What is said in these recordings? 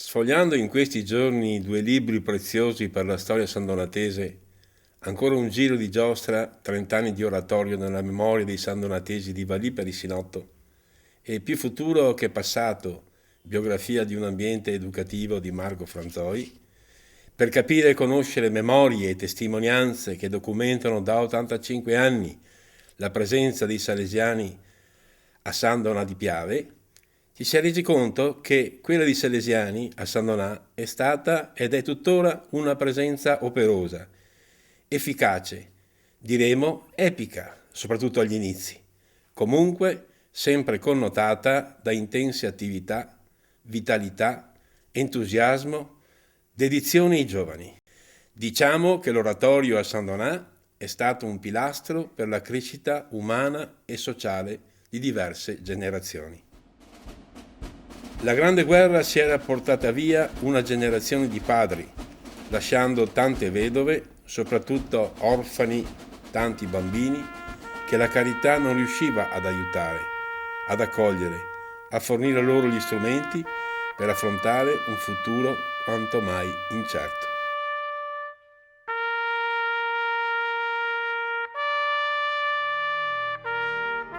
Sfogliando in questi giorni due libri preziosi per la storia sandonatese, ancora un giro di giostra, 30 anni di oratorio nella memoria dei sandonatesi di Valì per il Sinotto, e Più futuro che passato, biografia di un ambiente educativo di Marco Franzoi, per capire e conoscere memorie e testimonianze che documentano da 85 anni la presenza dei salesiani a San Donà di Piave, ci si è resi conto che quella di Salesiani a San Donà è stata ed è tuttora una presenza operosa, efficace, diremo epica, soprattutto agli inizi, comunque sempre connotata da intense attività, vitalità, entusiasmo, dedizione ai giovani. Diciamo che l'oratorio a San Donà è stato un pilastro per la crescita umana e sociale di diverse generazioni. La Grande Guerra si era portata via una generazione di padri, lasciando tante vedove, soprattutto orfani, tanti bambini, che la carità non riusciva ad aiutare, ad accogliere, a fornire loro gli strumenti per affrontare un futuro quanto mai incerto.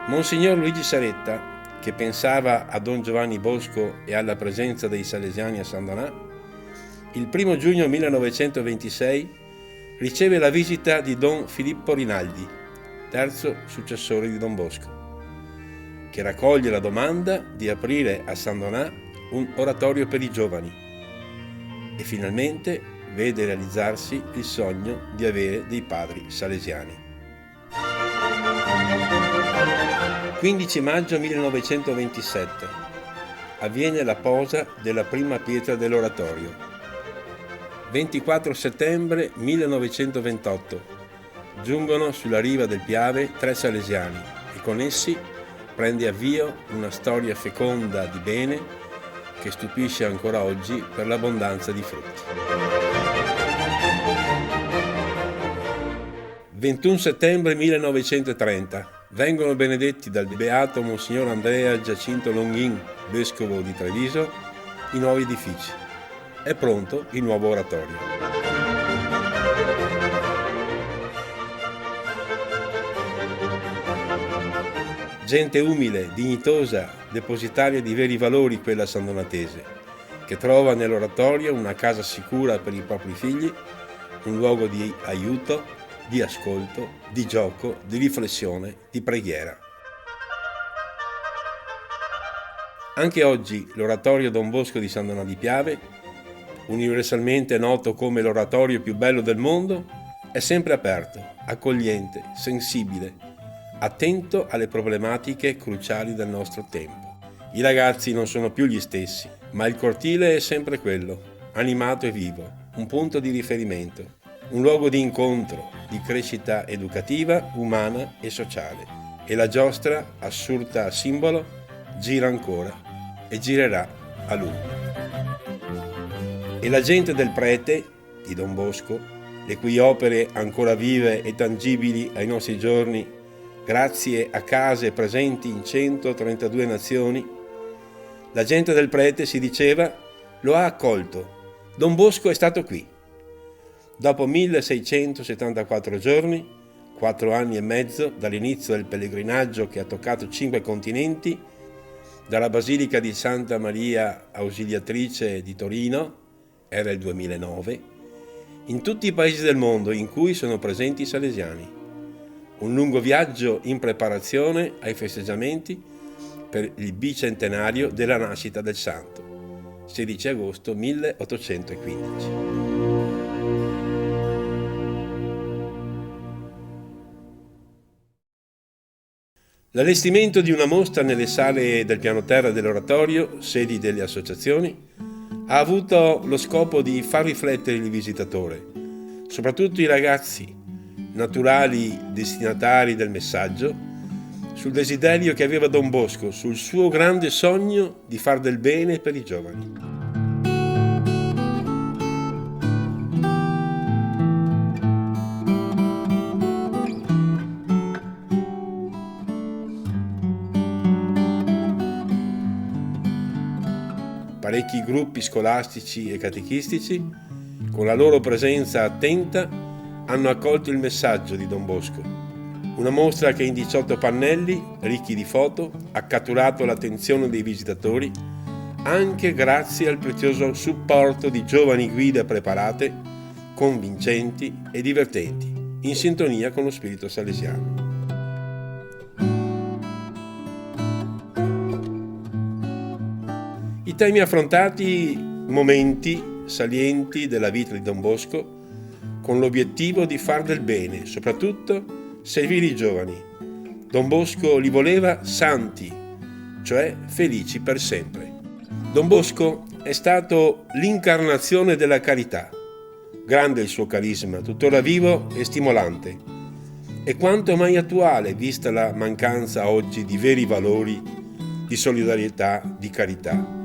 Monsignor Luigi Saretta, che pensava a Don Giovanni Bosco e alla presenza dei Salesiani a San Donà, il 1 giugno 1926 riceve la visita di Don Filippo Rinaldi, terzo successore di Don Bosco, che raccoglie la domanda di aprire a San Donà un oratorio per i giovani e finalmente vede realizzarsi il sogno di avere dei padri salesiani. 15 maggio 1927 avviene la posa della prima pietra dell'oratorio. 24 settembre 1928 giungono sulla riva del Piave 3 salesiani e con essi prende avvio una storia feconda di bene che stupisce ancora oggi per l'abbondanza di frutti. 21 settembre 1930 vengono benedetti dal beato Monsignor Andrea Giacinto Longhin, vescovo di Treviso, i nuovi edifici. È pronto il nuovo oratorio. Gente umile, dignitosa, depositaria di veri valori quella sandonatese, che trova nell'oratorio una casa sicura per i propri figli, un luogo di aiuto, di ascolto, di gioco, di riflessione, di preghiera. Anche oggi l'oratorio Don Bosco di San Donà di Piave, universalmente noto come l'oratorio più bello del mondo, è sempre aperto, accogliente, sensibile, attento alle problematiche cruciali del nostro tempo. I ragazzi non sono più gli stessi, ma il cortile è sempre quello, animato e vivo, un punto di riferimento, un luogo di incontro, di crescita educativa, umana e sociale. E la giostra, assurda a simbolo, gira ancora e girerà a lungo. E la gente del prete, di Don Bosco, le cui opere ancora vive e tangibili ai nostri giorni, grazie a case presenti in 132 nazioni, la gente del prete, si diceva, lo ha accolto. Don Bosco è stato qui. Dopo 1674 giorni, 4 anni e mezzo dall'inizio del pellegrinaggio che ha toccato 5 continenti, dalla Basilica di Santa Maria Ausiliatrice di Torino, era il 2009, in tutti i paesi del mondo in cui sono presenti i salesiani. Un lungo viaggio in preparazione ai festeggiamenti per il bicentenario della nascita del santo, 16 agosto 1815. L'allestimento di una mostra nelle sale del piano terra dell'oratorio, sedi delle associazioni, ha avuto lo scopo di far riflettere il visitatore, soprattutto i ragazzi, naturali destinatari del messaggio, sul desiderio che aveva Don Bosco, sul suo grande sogno di far del bene per i giovani. parecchi gruppi scolastici e catechistici, con la loro presenza attenta, hanno accolto il messaggio di Don Bosco. Una mostra che in 18 pannelli, ricchi di foto, ha catturato l'attenzione dei visitatori, anche grazie al prezioso supporto di giovani guide preparate, convincenti e divertenti, in sintonia con lo spirito salesiano. I temi affrontati, momenti salienti della vita di Don Bosco, con l'obiettivo di far del bene, soprattutto servire i giovani. Don Bosco li voleva santi, cioè felici per sempre. Don Bosco è stato l'incarnazione della carità. Grande il suo carisma, tuttora vivo e stimolante, e quanto mai attuale vista la mancanza oggi di veri valori di solidarietà, di carità.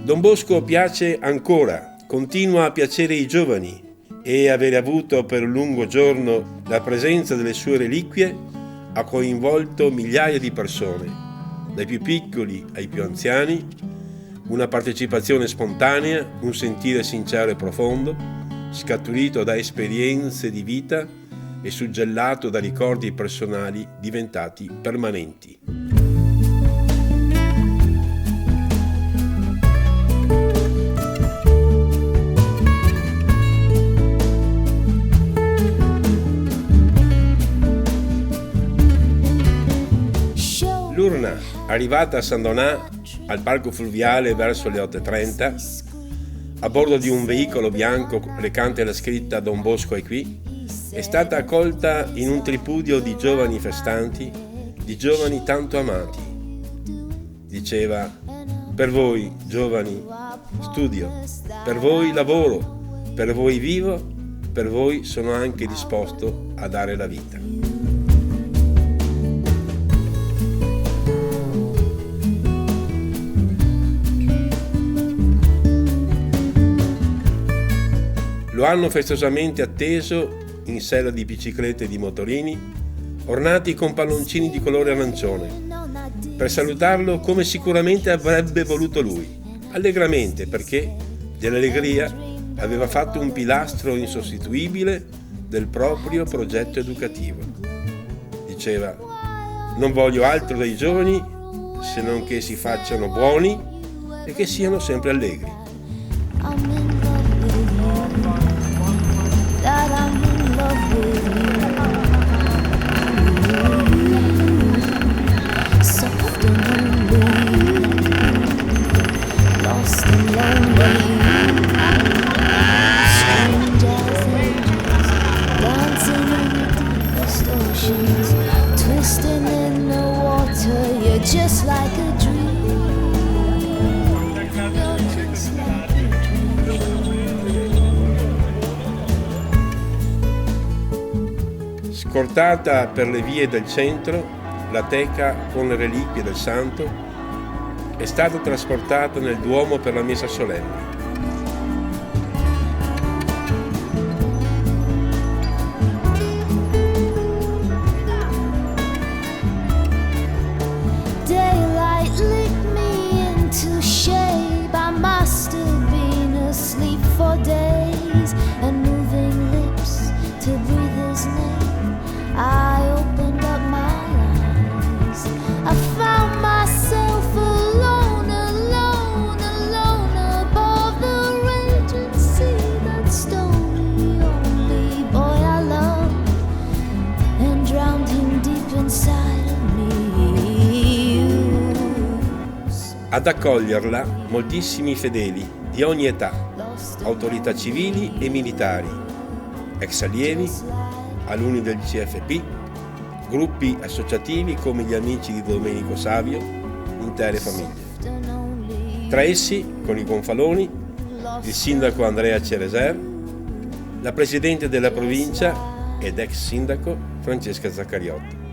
Don Bosco piace ancora, continua a piacere ai giovani, e avere avuto per un lungo giorno la presenza delle sue reliquie ha coinvolto migliaia di persone, dai più piccoli ai più anziani, una partecipazione spontanea, un sentire sincero e profondo, scaturito da esperienze di vita e suggellato da ricordi personali diventati permanenti. L'urna, arrivata a San Donà, al parco fluviale verso le 8:30, a bordo di un veicolo bianco recante la scritta Don Bosco è qui, è stata accolta in un tripudio di giovani festanti, di giovani tanto amati. Diceva: per voi, giovani, studio, per voi lavoro, per voi vivo, per voi sono anche disposto a dare la vita. Lo hanno festosamente atteso in sella di biciclette e di motorini, ornati con palloncini di colore arancione, per salutarlo come sicuramente avrebbe voluto lui, allegramente, perché dell'allegria aveva fatto un pilastro insostituibile del proprio progetto educativo. Diceva: non voglio altro dai giovani se non che si facciano buoni e che siano sempre allegri. That I'm in love with you. Soft and lonely, lost and lonely, strange as angels, dancing in the deepest oceans, twisting in the water. You're just like a dream. You're just like a Scortata per le vie del centro, la teca con le reliquie del santo è stata trasportata nel Duomo per la messa solenne. Daylight lit me into shape. I must have been asleep for days, and moving lips to breathe his name. I opened up my eyes. I found myself alone, alone, alone above the raging sea that stole the only boy I loved and drowned him deep inside of me. Ad accoglierla moltissimi fedeli di ogni età, autorità civili e militari, ex allievi, alunni del CFP, gruppi associativi come gli amici di Domenico Savio, intere famiglie. Tra essi, con i gonfaloni, il sindaco Andrea Cereser, la presidente della provincia ed ex sindaco Francesca Zaccariotti.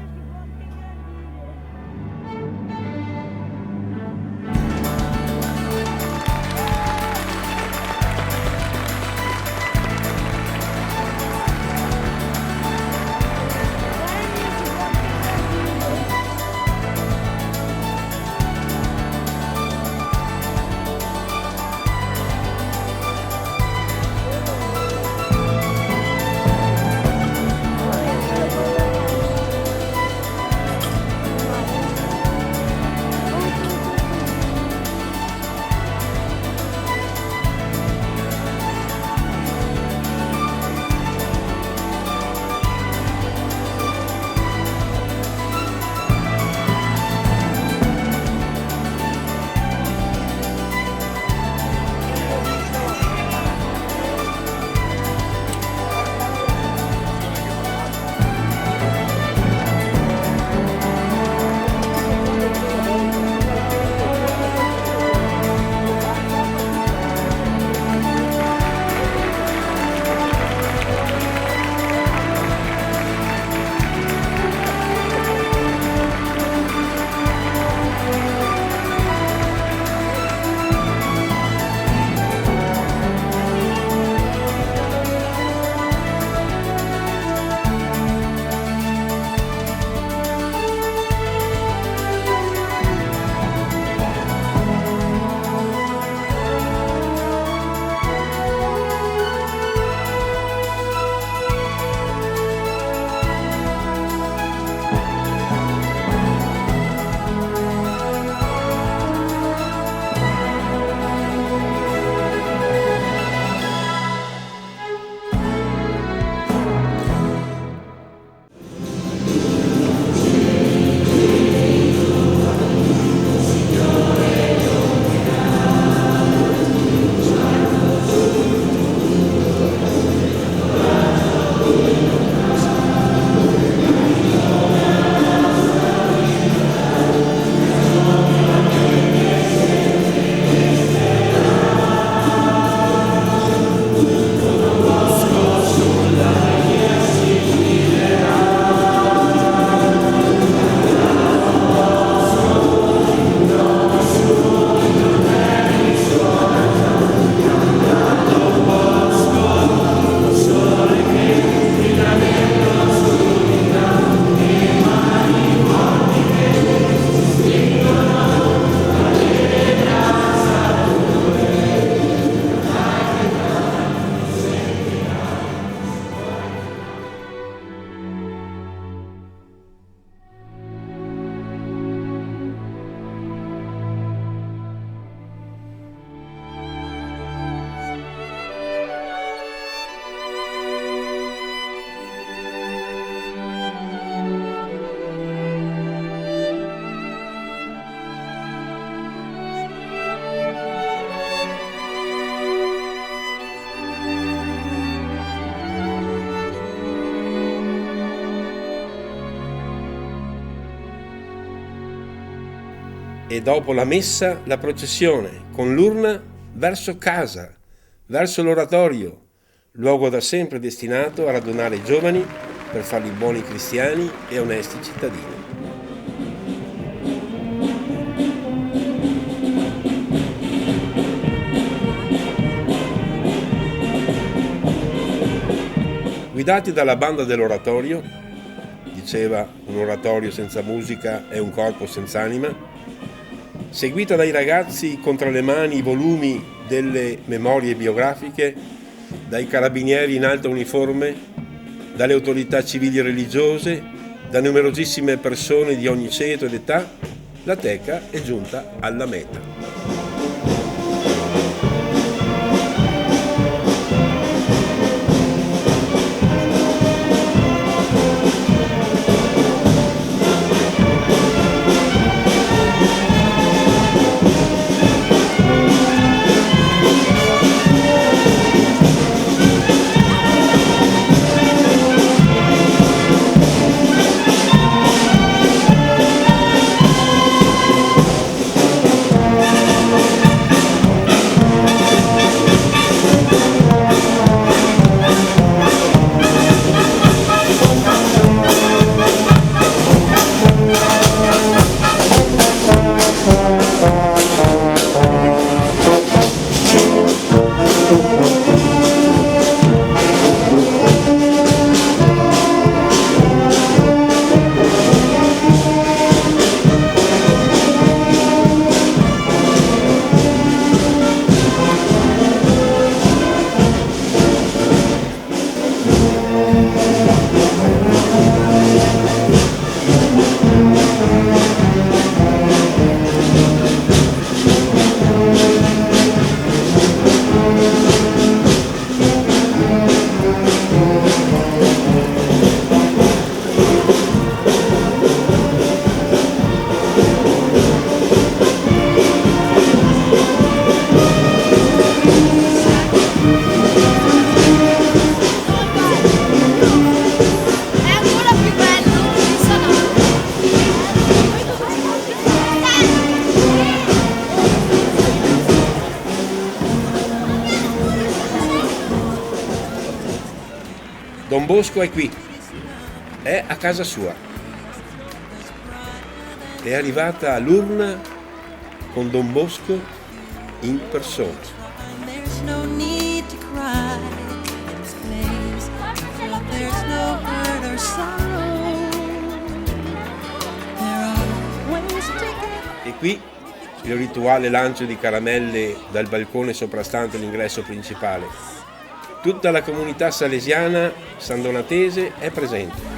e dopo la messa la processione con l'urna verso casa, verso l'oratorio, luogo da sempre destinato a radunare i giovani per farli buoni cristiani e onesti cittadini. Guidati dalla banda dell'oratorio, diceva un oratorio senza musica è un corpo senza anima, seguita dai ragazzi con tra le mani i volumi delle memorie biografiche, dai carabinieri in alta uniforme, dalle autorità civili e religiose, da numerosissime persone di ogni ceto ed età, la teca è giunta alla meta. Don Bosco è qui, è a casa sua. È arrivata l'urna con Don Bosco in persona. E qui il rituale lancio di caramelle dal balcone soprastante l'ingresso principale. Tutta la comunità salesiana sandonatese è presente.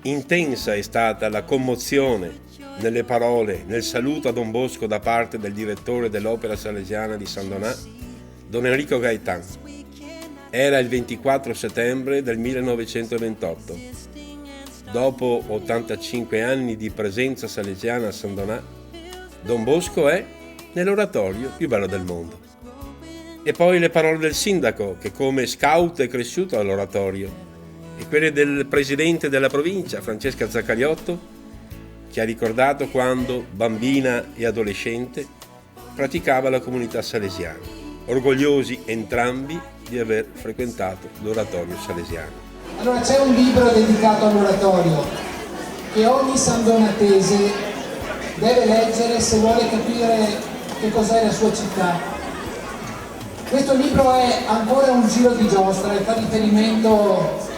Intensa è stata la commozione nelle parole, nel saluto a Don Bosco da parte del direttore dell'Opera Salesiana di San Donà, Don Enrico Gaetan. Era il 24 settembre del 1928. Dopo 85 anni di presenza salesiana a San Donà, Don Bosco è nell'oratorio più bello del mondo. E poi le parole del sindaco, che come scout è cresciuto all'oratorio, e quelle del presidente della provincia, Francesca Zaccariotto, che ha ricordato quando, bambina e adolescente, praticava la comunità salesiana, orgogliosi entrambi di aver frequentato l'oratorio salesiano. Allora c'è un libro dedicato all'oratorio che ogni sandonatese deve leggere se vuole capire che cos'è la sua città. Questo libro è ancora un giro di giostra e fa riferimento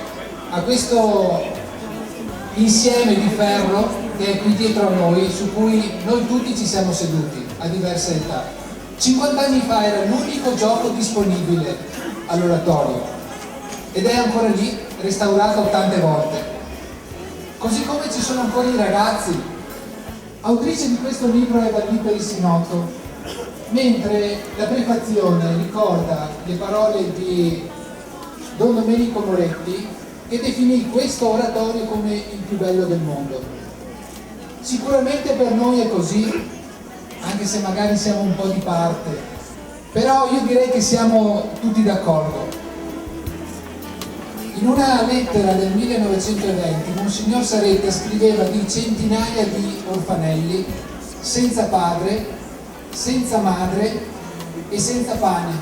a questo insieme di ferro che è qui dietro a noi, su cui noi tutti ci siamo seduti a diverse età. 50 anni fa era l'unico gioco disponibile all'oratorio ed è ancora lì, restaurato tante volte. Così come ci sono ancora i ragazzi Autrice di questo libro è Valdippa Isinotto, mentre la prefazione ricorda le parole di Don Domenico Moretti, che definì questo oratorio come il più bello del mondo. Sicuramente per noi è così, anche se magari siamo un po' di parte, però io direi che siamo tutti d'accordo. In una lettera del 1920 Monsignor Saretta scriveva di centinaia di orfanelli senza padre, senza madre e senza pane.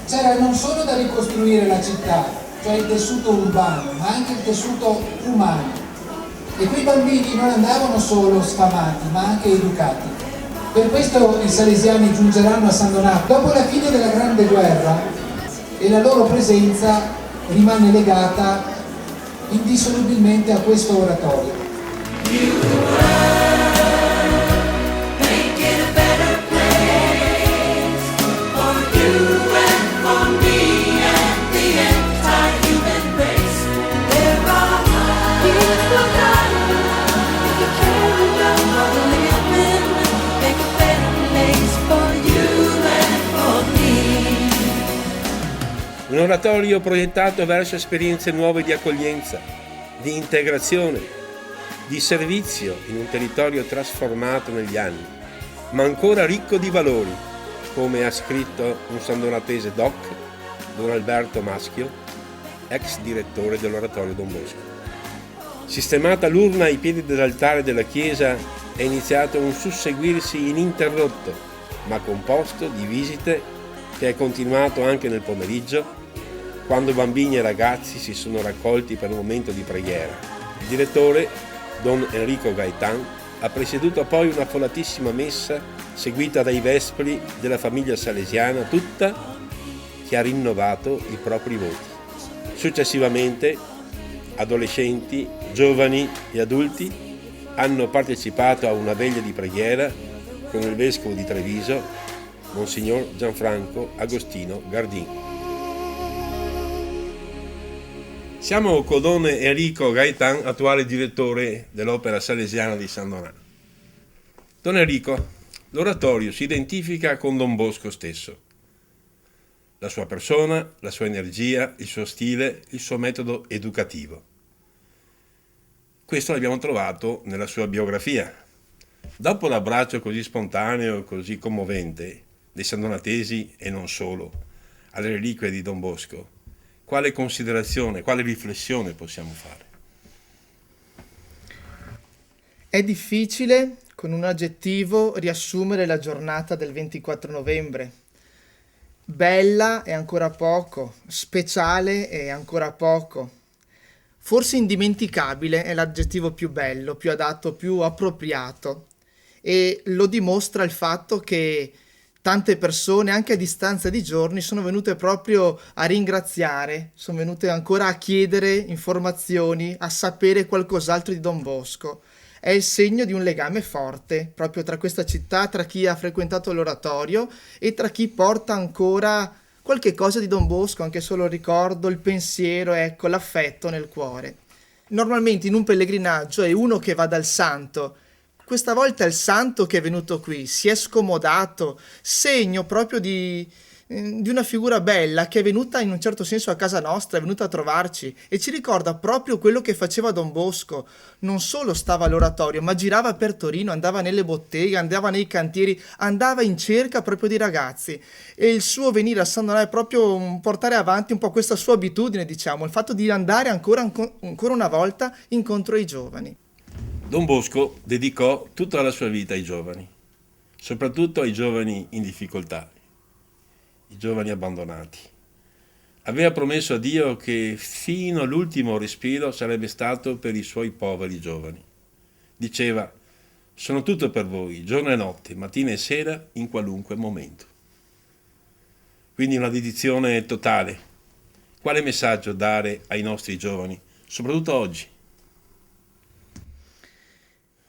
C'era non solo da ricostruire la città, cioè il tessuto urbano, ma anche il tessuto umano. E quei bambini non andavano solo sfamati, ma anche educati. Per questo i salesiani giungeranno a San Donato dopo la fine della Grande Guerra, e la loro presenza rimane legata indissolubilmente a questo oratorio. Un oratorio proiettato verso esperienze nuove di accoglienza, di integrazione, di servizio in un territorio trasformato negli anni, ma ancora ricco di valori, come ha scritto un sandonatese doc, Don Alberto Maschio, ex direttore dell'oratorio Don Bosco. Sistemata l'urna ai piedi dell'altare della chiesa, è iniziato un susseguirsi ininterrotto, ma composto di visite che è continuato anche nel pomeriggio, quando bambini e ragazzi si sono raccolti per un momento di preghiera. Il direttore, Don Enrico Gaetan, ha presieduto poi una affollatissima messa seguita dai vespri della famiglia salesiana tutta, che ha rinnovato i propri voti. Successivamente, adolescenti, giovani e adulti hanno partecipato a una veglia di preghiera con il vescovo di Treviso, Monsignor Gianfranco Agostino Gardin. Siamo con Don Enrico Gaetan, attuale direttore dell'Opera Salesiana di San Donato. Don Enrico, l'oratorio si identifica con Don Bosco stesso. La sua persona, la sua energia, il suo stile, il suo metodo educativo. Questo l'abbiamo trovato nella sua biografia. Dopo l'abbraccio così spontaneo, così commovente dei sandonatesi e non solo alle reliquie di Don Bosco, quale considerazione, quale riflessione possiamo fare? È difficile, con un aggettivo, riassumere la giornata del 24 novembre. Bella è ancora poco, speciale è ancora poco. Forse indimenticabile è l'aggettivo più bello, più adatto, più appropriato. E lo dimostra il fatto che tante persone, anche a distanza di giorni, sono venute proprio a ringraziare, sono venute ancora a chiedere informazioni, a sapere qualcos'altro di Don Bosco. È il segno di un legame forte proprio tra questa città, tra chi ha frequentato l'oratorio e tra chi porta ancora qualche cosa di Don Bosco, anche solo il ricordo, il pensiero, ecco, l'affetto nel cuore. Normalmente in un pellegrinaggio è uno che va dal santo. Questa volta è il santo che è venuto qui, si è scomodato, segno proprio di una figura bella che è venuta in un certo senso a casa nostra, è venuta a trovarci e ci ricorda proprio quello che faceva Don Bosco. Non solo stava all'oratorio, ma girava per Torino, andava nelle botteghe, andava nei cantieri, andava in cerca proprio di ragazzi. E il suo venire a San Donato è proprio portare avanti un po' questa sua abitudine, diciamo, il fatto di andare ancora una volta incontro ai giovani. Don Bosco dedicò tutta la sua vita ai giovani, soprattutto ai giovani in difficoltà, i giovani abbandonati. Aveva promesso a Dio che fino all'ultimo respiro sarebbe stato per i suoi poveri giovani. Diceva: sono tutto per voi, giorno e notte, mattina e sera, in qualunque momento. Quindi una dedizione totale. Quale messaggio dare ai nostri giovani, soprattutto oggi?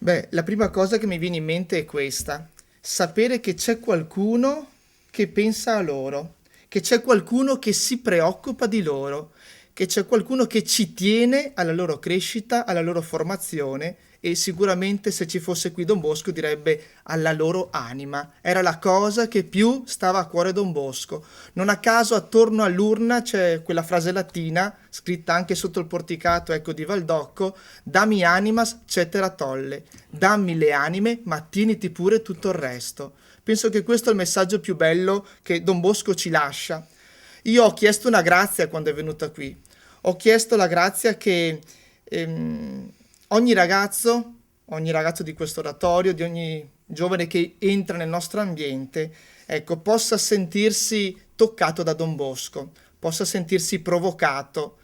Beh, la prima cosa che mi viene in mente è questa: sapere che c'è qualcuno che pensa a loro, che c'è qualcuno che si preoccupa di loro, che c'è qualcuno che ci tiene alla loro crescita, alla loro formazione e sicuramente se ci fosse qui Don Bosco direbbe alla loro anima. Era la cosa che più stava a cuore Don Bosco. Non a caso attorno all'urna c'è quella frase latina, scritta anche sotto il porticato, ecco, di Valdocco: dammi animas cetera tolle, dammi le anime ma tieniti pure tutto il resto. Penso che questo è il messaggio più bello che Don Bosco ci lascia. Io ho chiesto una grazia quando è venuta qui. Ho chiesto la grazia che ogni ragazzo di questo oratorio, di ogni giovane che entra nel nostro ambiente, ecco, possa sentirsi toccato da Don Bosco, possa sentirsi provocato,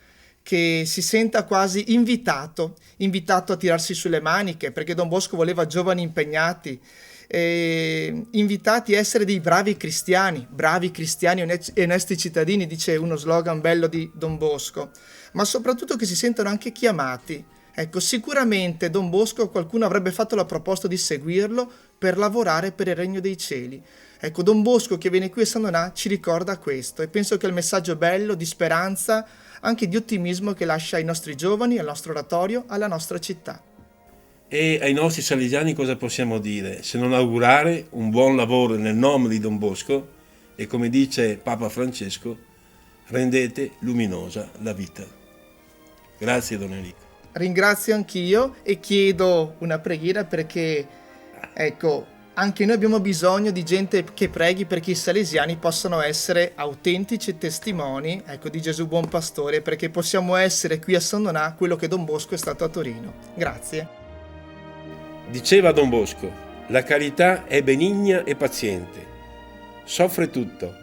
che si senta quasi invitato a tirarsi sulle maniche, perché Don Bosco voleva giovani impegnati, invitati a essere dei bravi cristiani e onesti cittadini, dice uno slogan bello di Don Bosco, ma soprattutto che si sentano anche chiamati. Ecco, sicuramente Don Bosco, qualcuno avrebbe fatto la proposta di seguirlo per lavorare per il regno dei cieli. Ecco, Don Bosco che viene qui a San Donà ci ricorda questo, e penso che è il messaggio bello di speranza, anche di ottimismo, che lascia ai nostri giovani, al nostro oratorio, alla nostra città. E ai nostri salesiani cosa possiamo dire, se non augurare un buon lavoro nel nome di Don Bosco e, come dice Papa Francesco, rendete luminosa la vita. Grazie Don Enrico. Ringrazio anch'io e chiedo una preghiera perché, ecco, anche noi abbiamo bisogno di gente che preghi perché i salesiani possano essere autentici testimoni, ecco, di Gesù Buon Pastore, perché possiamo essere qui a San Donà quello che Don Bosco è stato a Torino. Grazie. Diceva Don Bosco: la carità è benigna e paziente, soffre tutto,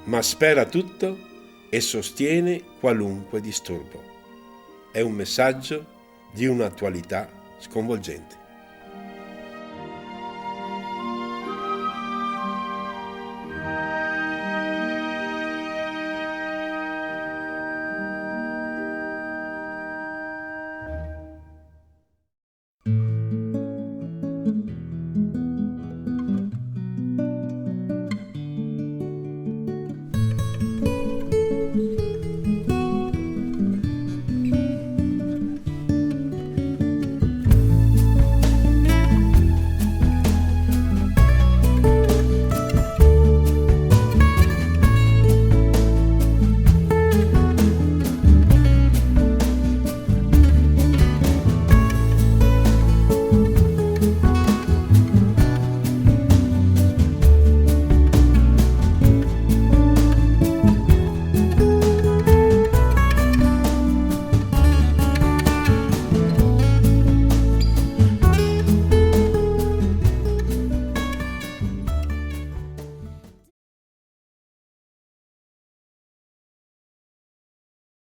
ma spera tutto e sostiene qualunque disturbo. È un messaggio di un'attualità sconvolgente.